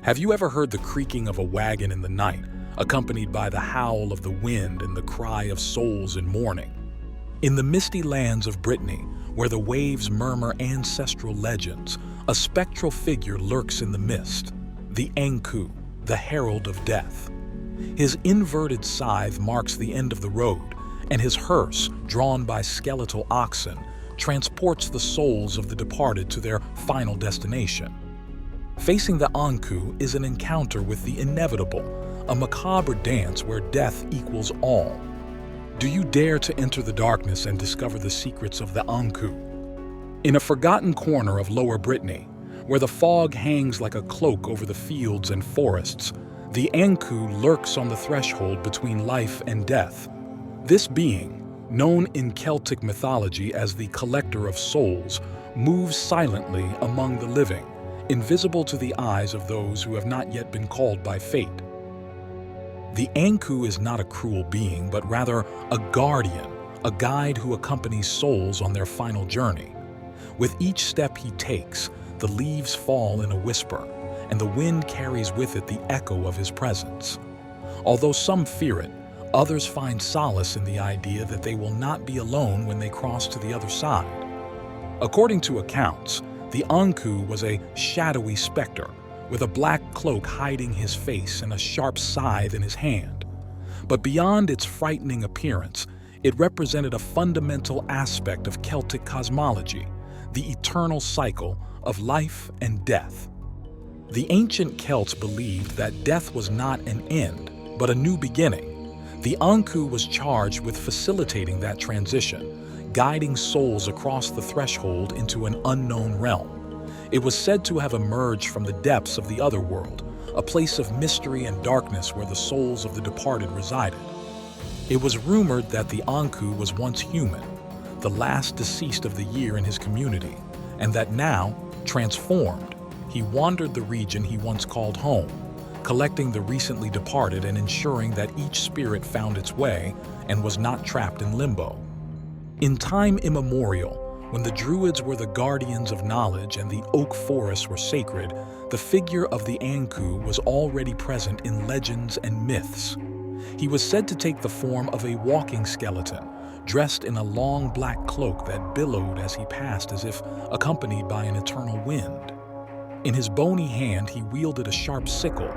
Have you ever heard the creaking of a wagon in the night, accompanied by the howl of the wind and the cry of souls in mourning? In the misty lands of Brittany, where the waves murmur ancestral legends, a spectral figure lurks in the mist, the Ankou, the herald of death. His inverted scythe marks the end of the road, and his hearse, drawn by skeletal oxen, transports the souls of the departed to their final destination. Facing the Ankou is an encounter with the inevitable, a macabre dance where death equals all. Do you dare to enter the darkness and discover the secrets of the Ankou? In a forgotten corner of Lower Brittany, where the fog hangs like a cloak over the fields and forests, the Ankou lurks on the threshold between life and death. This being, known in Celtic mythology as the collector of souls, moves silently among the living, invisible to the eyes of those who have not yet been called by fate. The Ankou is not a cruel being, but rather a guardian, a guide who accompanies souls on their final journey. With each step he takes, the leaves fall in a whisper, and the wind carries with it the echo of his presence. Although some fear it, others find solace in the idea that they will not be alone when they cross to the other side. According to accounts, the Ankou was a shadowy specter, with a black cloak hiding his face and a sharp scythe in his hand. But beyond its frightening appearance, it represented a fundamental aspect of Celtic cosmology, the eternal cycle of life and death. The ancient Celts believed that death was not an end, but a new beginning. The Ankou was charged with facilitating that transition, guiding souls across the threshold into an unknown realm. It was said to have emerged from the depths of the otherworld, a place of mystery and darkness where the souls of the departed resided. It was rumored that the Ankou was once human, the last deceased of the year in his community, and that now, transformed, he wandered the region he once called home, collecting the recently departed and ensuring that each spirit found its way and was not trapped in limbo. In time immemorial, when the Druids were the guardians of knowledge and the oak forests were sacred, the figure of the Ankou was already present in legends and myths. He was said to take the form of a walking skeleton, dressed in a long black cloak that billowed as he passed as if accompanied by an eternal wind. In his bony hand he wielded a sharp sickle,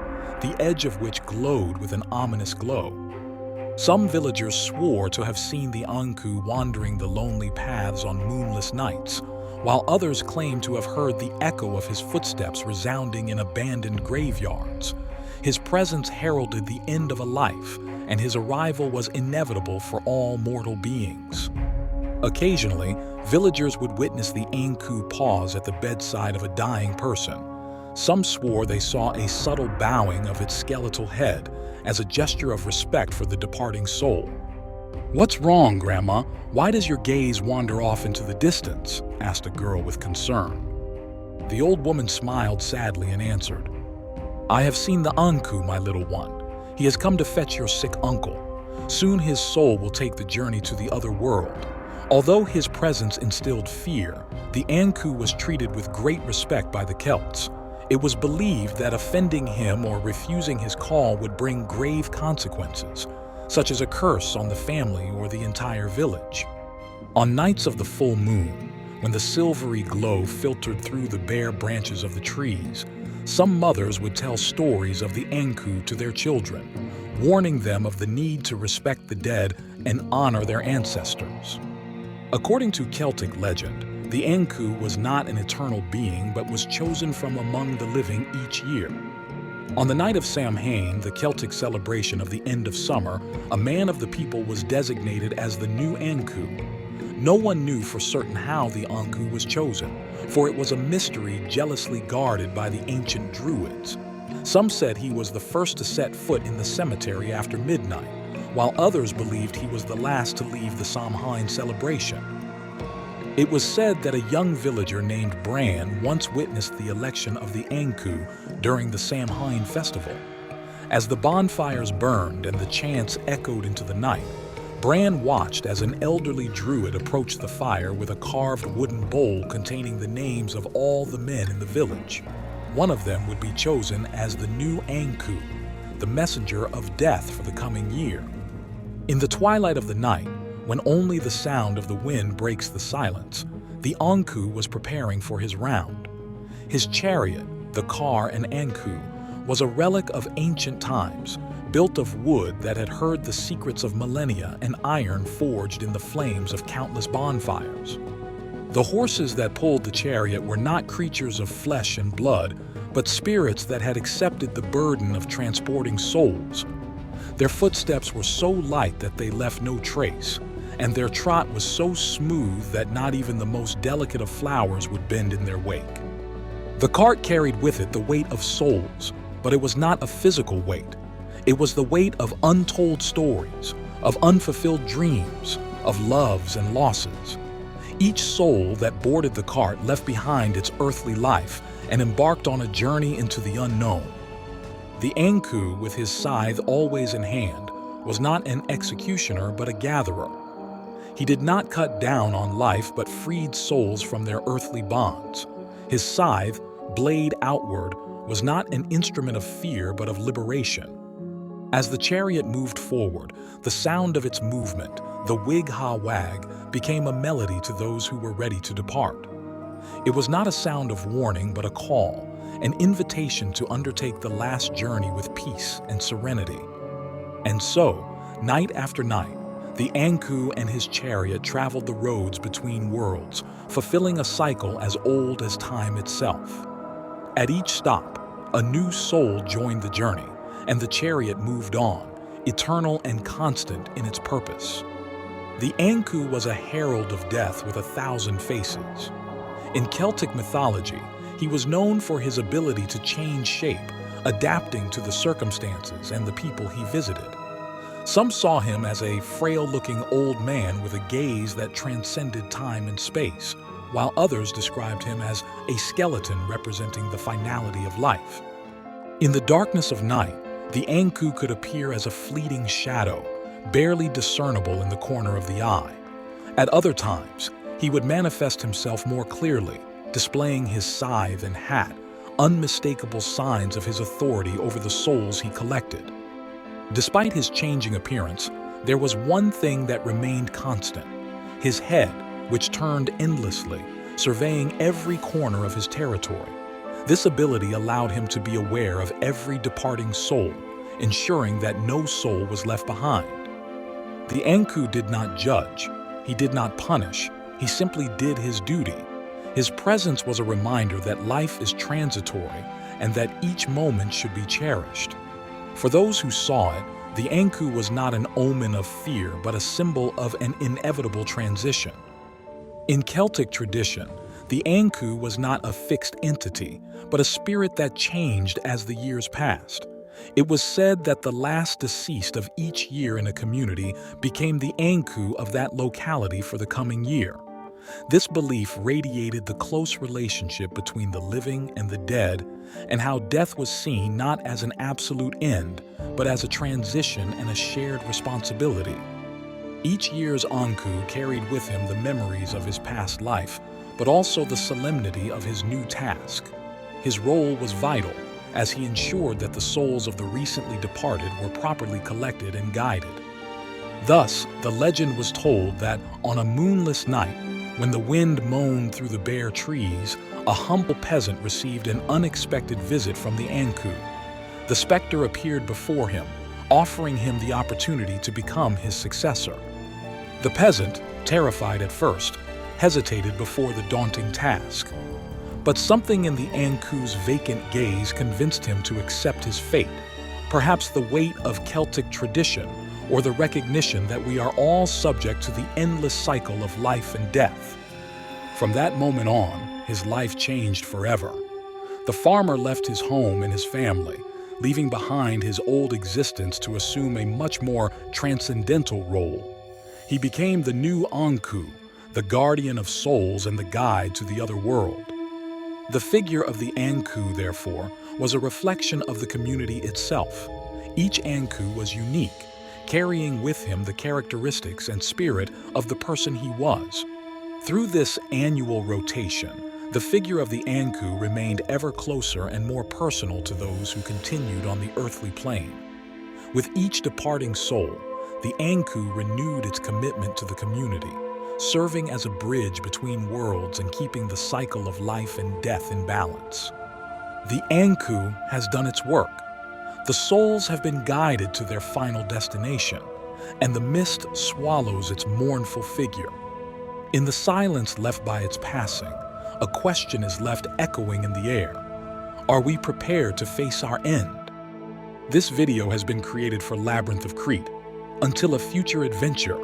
the edge of which glowed with an ominous glow. Some villagers swore to have seen the Ankou wandering the lonely paths on moonless nights, while others claimed to have heard the echo of his footsteps resounding in abandoned graveyards. His presence heralded the end of a life, and his arrival was inevitable for all mortal beings. Occasionally, villagers would witness the Ankou pause at the bedside of a dying person. Some swore they saw a subtle bowing of its skeletal head as a gesture of respect for the departing soul. "What's wrong, Grandma? Why does your gaze wander off into the distance?" asked a girl with concern. The old woman smiled sadly and answered, "I have seen the Ankou, my little one. He has come to fetch your sick uncle. Soon his soul will take the journey to the other world." Although his presence instilled fear, the Ankou was treated with great respect by the Celts. It was believed that offending him or refusing his call would bring grave consequences, such as a curse on the family or the entire village. On nights of the full moon, when the silvery glow filtered through the bare branches of the trees, some mothers would tell stories of the Ankou to their children, warning them of the need to respect the dead and honor their ancestors. According to Celtic legend, the Ankou was not an eternal being but was chosen from among the living each year. On the night of Samhain, the Celtic celebration of the end of summer, a man of the people was designated as the new Ankou. No one knew for certain how the Ankou was chosen, for it was a mystery jealously guarded by the ancient Druids. Some said he was the first to set foot in the cemetery after midnight, while others believed he was the last to leave the Samhain celebration. It was said that a young villager named Bran once witnessed the election of the Ankou during the Samhain festival. As the bonfires burned and the chants echoed into the night, Bran watched as an elderly druid approached the fire with a carved wooden bowl containing the names of all the men in the village. one of them would be chosen as the new Ankou, the messenger of death for the coming year. In the twilight of the night, when only the sound of the wind breaks the silence, the Ankou was preparing for his round. His chariot, the car and Ankou, was a relic of ancient times, built of wood that had heard the secrets of millennia and iron forged in the flames of countless bonfires. The horses that pulled the chariot were not creatures of flesh and blood, but spirits that had accepted the burden of transporting souls. Their footsteps were so light that they left no trace, and their trot was so smooth that not even the most delicate of flowers would bend in their wake. The cart carried with it the weight of souls, but it was not a physical weight. It was the weight of untold stories, of unfulfilled dreams, of loves and losses. Each soul that boarded the cart left behind its earthly life and embarked on a journey into the unknown. The Ankou, with his scythe always in hand, was not an executioner but a gatherer. He did not cut down on life but freed souls from their earthly bonds. His scythe, blade outward, was not an instrument of fear but of liberation. As the chariot moved forward, the sound of its movement, the wig-ha-wag, became a melody to those who were ready to depart. It was not a sound of warning but a call, an invitation to undertake the last journey with peace and serenity. And so, night after night, the Ankou and his chariot traveled the roads between worlds, fulfilling a cycle as old as time itself. At each stop, a new soul joined the journey, and the chariot moved on, eternal and constant in its purpose. The Ankou was a herald of death with 1,000 faces. In Celtic mythology, he was known for his ability to change shape, adapting to the circumstances and the people he visited. Some saw him as a frail-looking old man with a gaze that transcended time and space, while others described him as a skeleton representing the finality of life. In the darkness of night, the Ankou could appear as a fleeting shadow, barely discernible in the corner of the eye. At other times, he would manifest himself more clearly, displaying his scythe and hat, unmistakable signs of his authority over the souls he collected. Despite his changing appearance, there was one thing that remained constant: his head, which turned endlessly, surveying every corner of his territory. This ability allowed him to be aware of every departing soul, ensuring that no soul was left behind. The Ankou did not judge, he did not punish, he simply did his duty. His presence was a reminder that life is transitory and that each moment should be cherished. For those who saw it, the Ankou was not an omen of fear but a symbol of an inevitable transition. In Celtic tradition, the Ankou was not a fixed entity, but a spirit that changed as the years passed. It was said that the last deceased of each year in a community became the Ankou of that locality for the coming year. This belief radiated the close relationship between the living and the dead, and how death was seen not as an absolute end, but as a transition and a shared responsibility. Each year's Ankou carried with him the memories of his past life, but also the solemnity of his new task. His role was vital, as he ensured that the souls of the recently departed were properly collected and guided. Thus, the legend was told that on a moonless night, when the wind moaned through the bare trees, a humble peasant received an unexpected visit from the Ankou. The specter appeared before him, offering him the opportunity to become his successor. The peasant, terrified at first, hesitated before the daunting task. But something in the Ankou's vacant gaze convinced him to accept his fate, perhaps the weight of Celtic tradition or the recognition that we are all subject to the endless cycle of life and death. From that moment on, his life changed forever. The farmer left his home and his family, leaving behind his old existence to assume a much more transcendental role. He became the new Ankou, the guardian of souls and the guide to the other world. The figure of the Ankou, therefore, was a reflection of the community itself. Each Ankou was unique, carrying with him the characteristics and spirit of the person he was. Through this annual rotation, The figure of the Ankou remained ever closer and more personal to those who continued on the earthly plane. With each departing soul, the Ankou renewed its commitment to the community, serving as a bridge between worlds and keeping the cycle of life and death in balance. The Ankou has done its work. The souls have been guided to their final destination, and the mist swallows its mournful figure. In the silence left by its passing, a question is left echoing in the air. Are we prepared to face our end? This video has been created for Labyrinth of Crete. Until a future adventure,